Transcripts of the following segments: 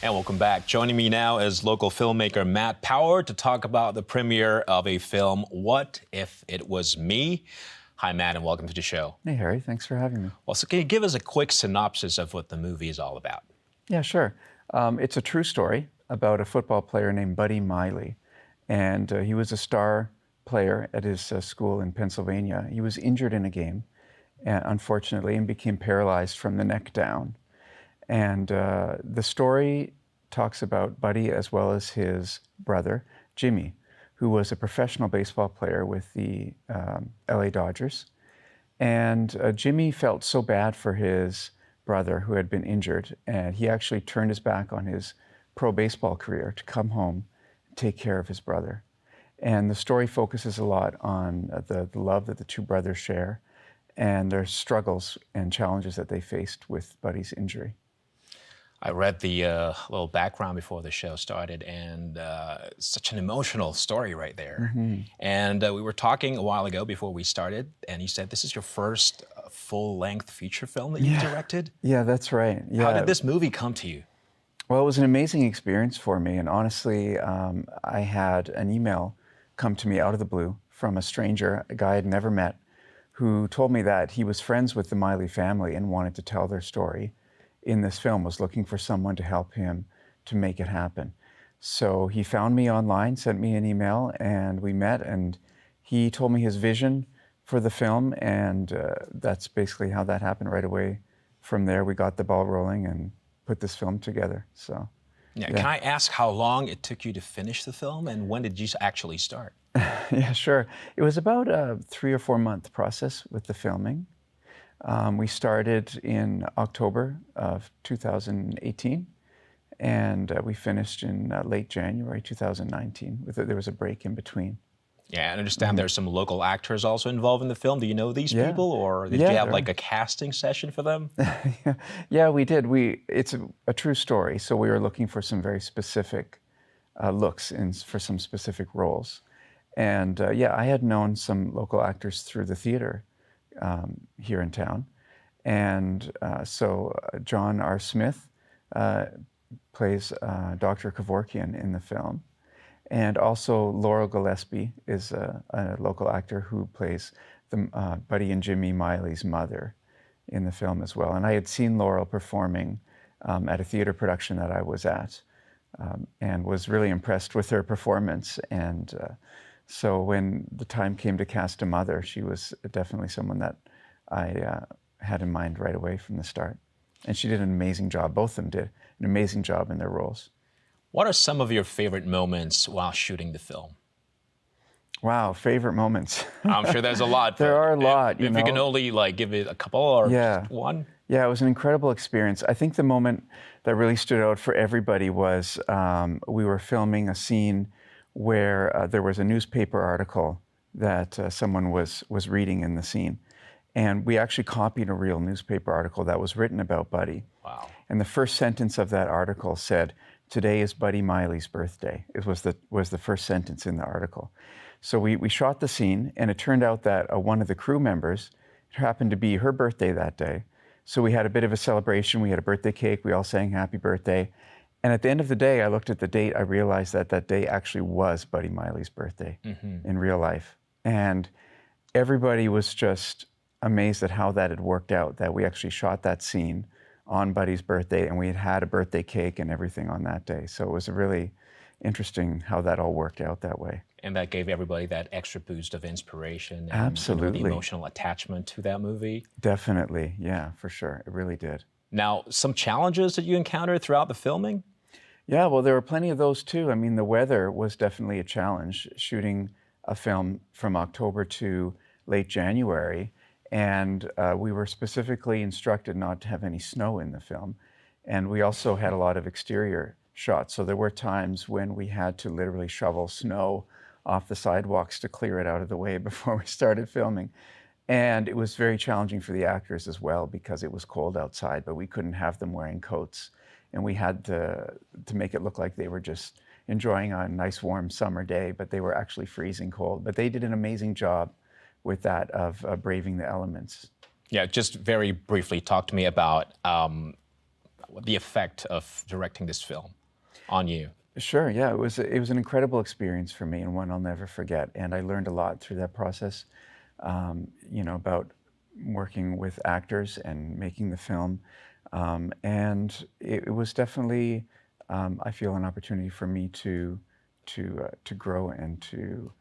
And welcome back. Joining me now is local filmmaker Matt Power to talk about the premiere of a film, What If It Was Me? Hi, Matt, and welcome to the show. Hey, Harry. Thanks for having me. Well, so can you give us a quick synopsis of what the movie is all about? Yeah, sure. It's a true story about a football player named Buddy Miley. And he was a star player at his school in Pennsylvania. He was injured in a game, unfortunately, and became paralyzed from the neck down. And the story talks about Buddy as well as his brother, Jimmy, who was a professional baseball player with the LA Dodgers. And Jimmy felt so bad for his brother who had been injured, and he actually turned his back on his pro baseball career to come home and take care of his brother. And the story focuses a lot on the love that the two brothers share and their struggles and challenges that they faced with Buddy's injury. I read the little background before the show started, and such an emotional story right there. Mm-hmm. And we were talking a while ago before we started, and you said this is your first full-length feature film that you directed? Yeah, that's right. Yeah. How did this movie come to you? Well, it was an amazing experience for me, and honestly, I had an email come to me out of the blue from a stranger, a guy I'd never met, who told me that he was friends with the Miley family and wanted to tell their story in this film, was looking for someone to help him to make it happen. So he found me online, sent me an email, and we met, and he told me his vision for the film, and that's basically how that happened right away. From there, we got the ball rolling and put this film together. So, yeah. Can I ask how long it took you to finish the film, and when did you actually start? Yeah, sure. It was about a 3 or 4 month process with the filming. We started in October of 2018, and we finished in late January 2019. There was a break in between. Yeah, I understand there's some local actors also involved in the film. Do you know these Yeah. people, or did you have like a casting session for them? Yeah, we did. It's a true story, so we were looking for some very specific looks for some specific roles. And yeah, I had known some local actors through the theater here in town. And so John R. Smith plays Dr. Kevorkian in the film. And also Laurel Gillespie is a local actor who plays Buddy and Jimmy Miley's mother in the film as well. And I had seen Laurel performing at a theater production that I was at and was really impressed with her performance. And so when the time came to cast a mother, she was definitely someone that I had in mind right away from the start. And she did an amazing job. Both of them did an amazing job in their roles. What are some of your favorite moments while shooting the film? Wow, favorite moments. I'm sure there's a lot. There are a lot, If you can only give it a couple or just one. Yeah, it was an incredible experience. I think the moment that really stood out for everybody was we were filming a scene where there was a newspaper article that someone was reading in the scene. And we actually copied a real newspaper article that was written about Buddy. Wow. And the first sentence of that article said, "Today is Buddy Miley's birthday." It was the first sentence in the article. So we shot the scene, and it turned out that one of the crew members, it happened to be her birthday that day. So we had a bit of a celebration. We had a birthday cake. We all sang happy birthday. And at the end of the day, I looked at the date. I realized that that day actually was Buddy Miley's birthday in real life. And everybody was just amazed at how that had worked out, that we actually shot that scene on Buddy's birthday, and we had a birthday cake and everything on that day. So it was really interesting how that all worked out that way. And that gave everybody that extra boost of inspiration and Absolutely. the emotional attachment to that movie. Definitely, yeah, for sure. It really did. Now, some challenges that you encountered throughout the filming? Yeah, well, there were plenty of those too. I mean, the weather was definitely a challenge, shooting a film from October to late January. And we were specifically instructed not to have any snow in the film. And we also had a lot of exterior shots. So there were times when we had to literally shovel snow off the sidewalks to clear it out of the way before we started filming. And it was very challenging for the actors as well because it was cold outside, but we couldn't have them wearing coats. And we had to make it look like they were just enjoying a nice warm summer day, but they were actually freezing cold. But they did an amazing job with that of braving the elements. Yeah, just very briefly, talk to me about the effect of directing this film on you? Sure, yeah, it was an incredible experience for me and one I'll never forget. And I learned a lot through that process, about working with actors and making the film. And it was definitely, I feel, an opportunity for me to grow and to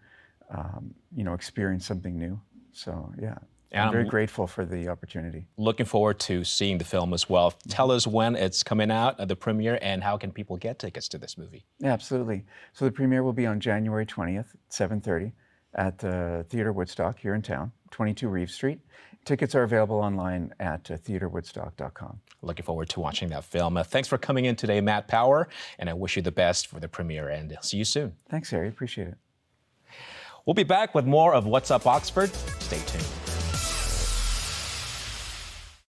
experience something new. So yeah, And I'm very I'm grateful for the opportunity. looking forward to seeing the film as well. Tell us when it's coming out at the premiere and how can people get tickets to this movie? Yeah, absolutely. So the premiere will be on January 20th, 7:30 at the Theater Woodstock here in town, 22 Reeve Street. Tickets are available online at theaterwoodstock.com. Looking forward to watching that film. Thanks for coming in today, Matt Power, and I wish you the best for the premiere and see you soon. Thanks, Harry. Appreciate it. We'll be back with more of What's Up Oxford. Stay tuned.